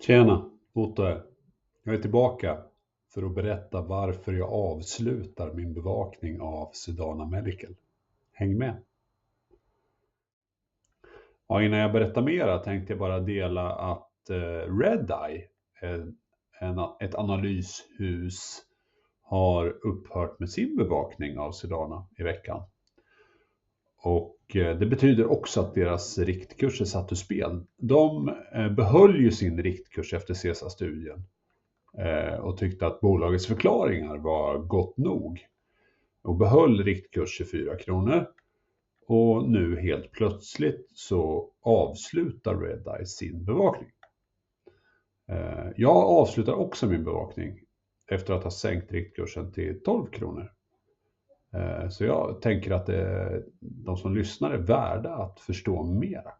Tjena, Otto här. Jag är tillbaka för att berätta varför jag avslutar min bevakning av Sedana Medical. Häng med! Ja, innan jag berättar mera tänkte jag bara dela att Redeye, ett analyshus, har upphört med sin bevakning av Sedana i veckan. Och det betyder också att deras riktkurs är satt ur spel. De behöll ju sin riktkurs efter CESA-studien och tyckte att bolagets förklaringar var gott nog. Och behöll riktkurs 24 kronor. Och nu helt plötsligt så avslutar Redeye sin bevakning. Jag avslutar också min bevakning efter att ha sänkt riktkursen till 12 kronor. Så jag tänker att de som lyssnar är värda att förstå mera.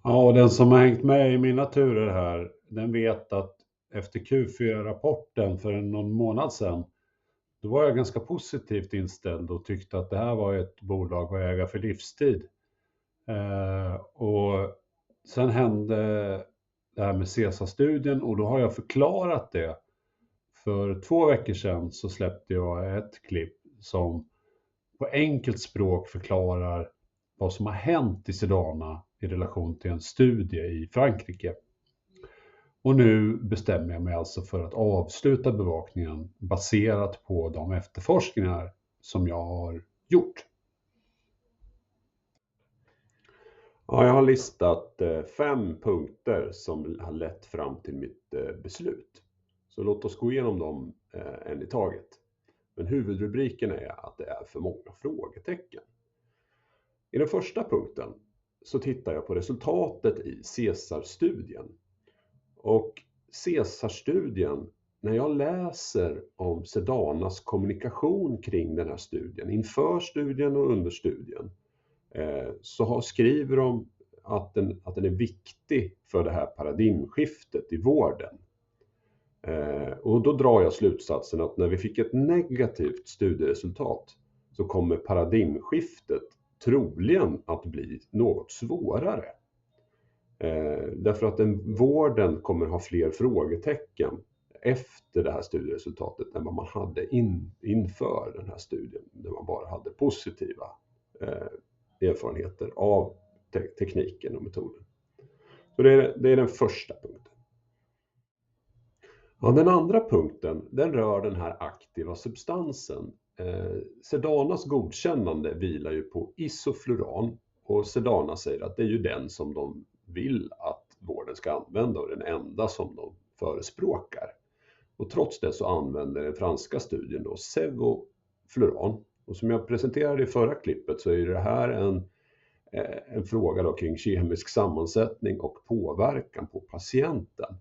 Ja, och den som har hängt med i mina turer här, den vet att efter Q4-rapporten för någon månad sedan, då var jag ganska positivt inställd och tyckte att det här var ett bolag att äga för livstid. Och sen hände det här med CESA-studien och då har jag förklarat det. För 2 veckor sedan så släppte jag ett klipp som på enkelt språk förklarar vad som har hänt i Sedana i relation till en studie i Frankrike. Och nu bestämmer jag mig alltså för att avsluta bevakningen baserat på de efterforskningar som jag har gjort. Ja, jag har listat 5 punkter som har lett fram till mitt beslut. Så låt oss gå igenom dem en i taget. Men huvudrubriken är att det är för många frågetecken. I den första punkten så tittar jag på resultatet i CESAR-studien. Och CESAR-studien, när jag läser om Sedanas kommunikation kring den här studien, inför studien och under studien, så skriver de att den är viktig för det här paradigmskiftet i vården. Och då drar jag slutsatsen att när vi fick ett negativt studieresultat så kommer paradigmskiftet troligen att bli något svårare. Därför att vården kommer ha fler frågetecken efter det här studieresultatet än vad man hade inför den här studien, där man bara hade positiva erfarenheter av tekniken och metoden. Så det är den första punkten. Ja, den andra punkten, den rör den här aktiva substansen. Sedanas godkännande vilar ju på isofluran och Sedana säger att det är ju den som de vill att vården ska använda och den enda som de förespråkar. Och trots det så använder den franska studien då sevofluran. Och som jag presenterade i förra klippet så är det här en fråga då kring kemisk sammansättning och påverkan på patienten.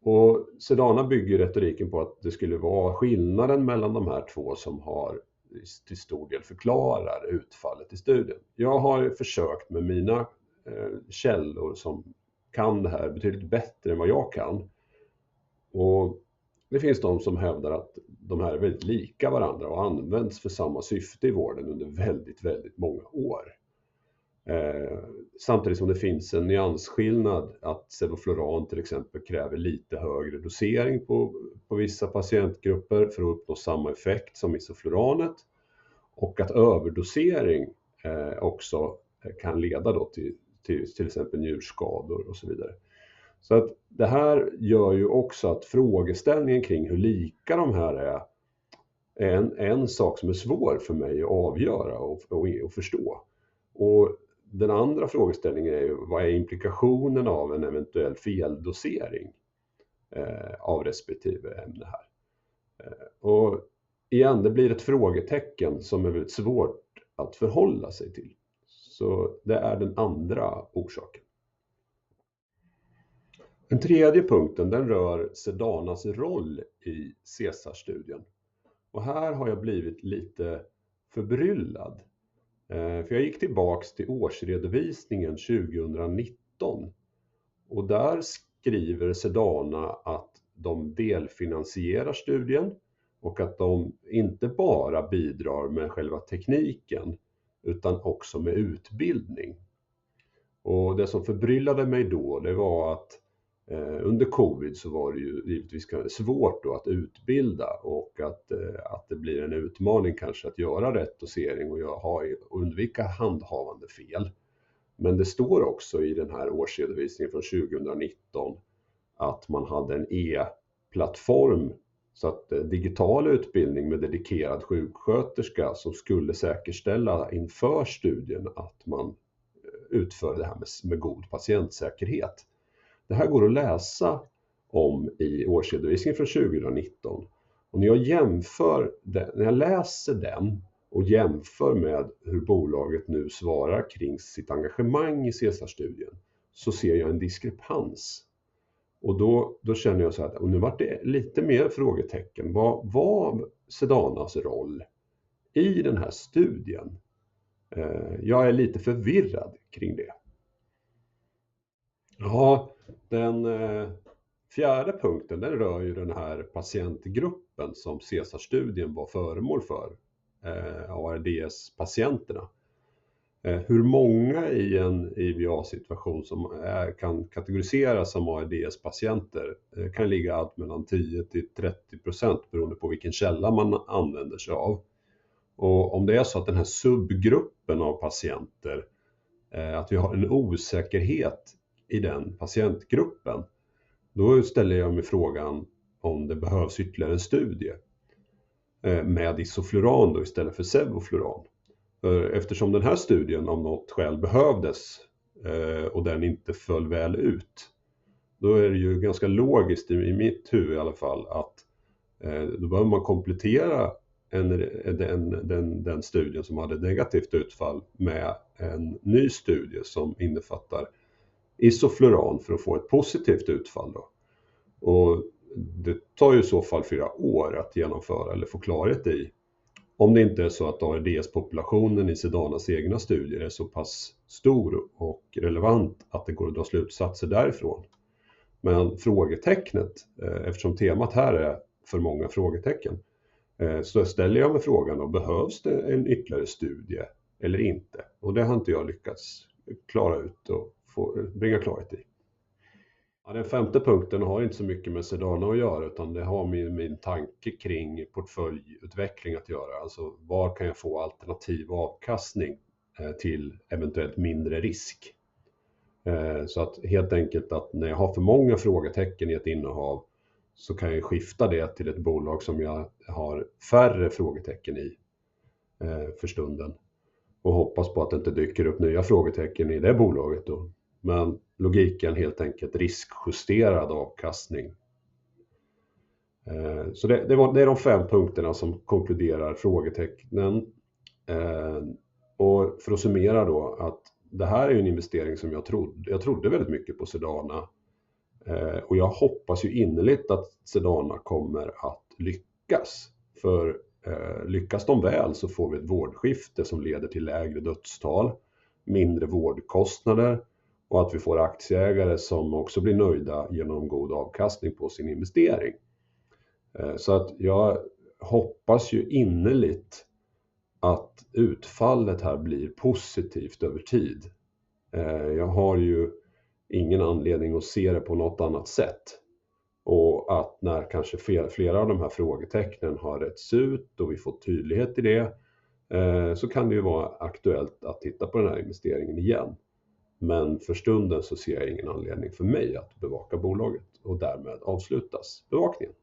Och Sedana bygger retoriken på att det skulle vara skillnaden mellan de här två som har till stor del förklarar utfallet i studien. Jag har försökt med mina källor som kan det här betydligt bättre än vad jag kan. Och det finns de som hävdar att de här är väldigt lika varandra och används för samma syfte i vården under väldigt, väldigt många år. Samtidigt som det finns en nyansskillnad att sevofluran till exempel kräver lite högre dosering på vissa patientgrupper för att uppnå samma effekt som isofluranet. Och att överdosering också kan leda då till exempel njurskador och så vidare. Så att det här gör ju också att frågeställningen kring hur lika de här är en sak som är svår för mig att avgöra och förstå. Och den andra frågeställningen är ju, vad är implikationen av en eventuell feldosering av respektive ämne här? Och igen, det blir ett frågetecken som är väldigt svårt att förhålla sig till. Så det är den andra orsaken. Den tredje punkten, den rör Sedanas roll i CESAR-studien. Och här har jag blivit lite förbryllad. För jag gick tillbaks till årsredovisningen 2019 och där skriver Sedana att de delfinansierar studien och att de inte bara bidrar med själva tekniken utan också med utbildning. Och det som förbryllade mig då, det var att under covid så var det ju givetvis svårt då att utbilda och att det blir en utmaning kanske att göra rätt dosering och undvika handhavande fel. Men det står också i den här årsredovisningen från 2019 att man hade en e-plattform, så att digital utbildning med dedikerad sjuksköterska som skulle säkerställa inför studien att man utför det här med god patientsäkerhet. Det här går att läsa om i årsredovisningen från 2019. Och när jag läser den och jämför med hur bolaget nu svarar kring sitt engagemang i CESAR-studien, så ser jag en diskrepans. Och då känner jag så här, och nu var det lite mer frågetecken. Vad var Sedanas roll i den här studien? Jag är lite förvirrad kring det. Ja, den fjärde punkten, den rör ju den här patientgruppen som CESAR-studien var föremål för, ARDS-patienterna. Hur många i en IVA-situation som kan kategoriseras som ARDS-patienter kan ligga allt mellan 10-30% beroende på vilken källa man använder sig av. Och om det är så att den här subgruppen av patienter, att vi har en osäkerhet i den patientgruppen, då ställer jag mig frågan om det behövs ytterligare en studie med isofluran då istället för sevofluran. Eftersom den här studien av något skäl behövdes och den inte föll väl ut, då är det ju ganska logiskt i mitt huvud i alla fall att då behöver man komplettera den studien som hade negativt utfall med en ny studie som innefattar isofluran för att få ett positivt utfall då. Och det tar ju i så fall 4 år att genomföra eller få klarhet i, om det inte är så att ARDS-populationen i Sedanas egna studier är så pass stor och relevant att det går att dra slutsatser därifrån. Men frågetecknet, eftersom temat här är för många frågetecken, så ställer jag mig frågan då, behövs det en ytterligare studie eller inte? Och det har inte jag lyckats klara ut och bringa klarhet i. Ja, den femte punkten har inte så mycket med Sedana att göra, utan det har med min tanke kring portföljutveckling att göra. Alltså var kan jag få alternativ avkastning till eventuellt mindre risk? Så att helt enkelt att när jag har för många frågetecken i ett innehav så kan jag skifta det till ett bolag som jag har färre frågetecken i för stunden. Och hoppas på att det inte dyker upp nya frågetecken i det bolaget då. Men logiken helt enkelt riskjusterad avkastning. Så det är de 5 punkterna som konkluderar frågetecknen. Och för att summera då att det här är en investering som jag trodde väldigt mycket på Sedana. Och jag hoppas ju innerligt att Sedana kommer att lyckas. För lyckas de väl så får vi ett vårdskifte som leder till lägre dödstal, mindre vårdkostnader och att vi får aktieägare som också blir nöjda genom god avkastning på sin investering. Så att jag hoppas ju innerligt att utfallet här blir positivt över tid. Jag har ju ingen anledning att se det på något annat sätt. Och att när kanske flera av de här frågetecknen har rätts ut och vi får tydlighet i det, så kan det ju vara aktuellt att titta på den här investeringen igen. Men för stunden så ser jag ingen anledning för mig att bevaka bolaget och därmed avslutas bevakningen.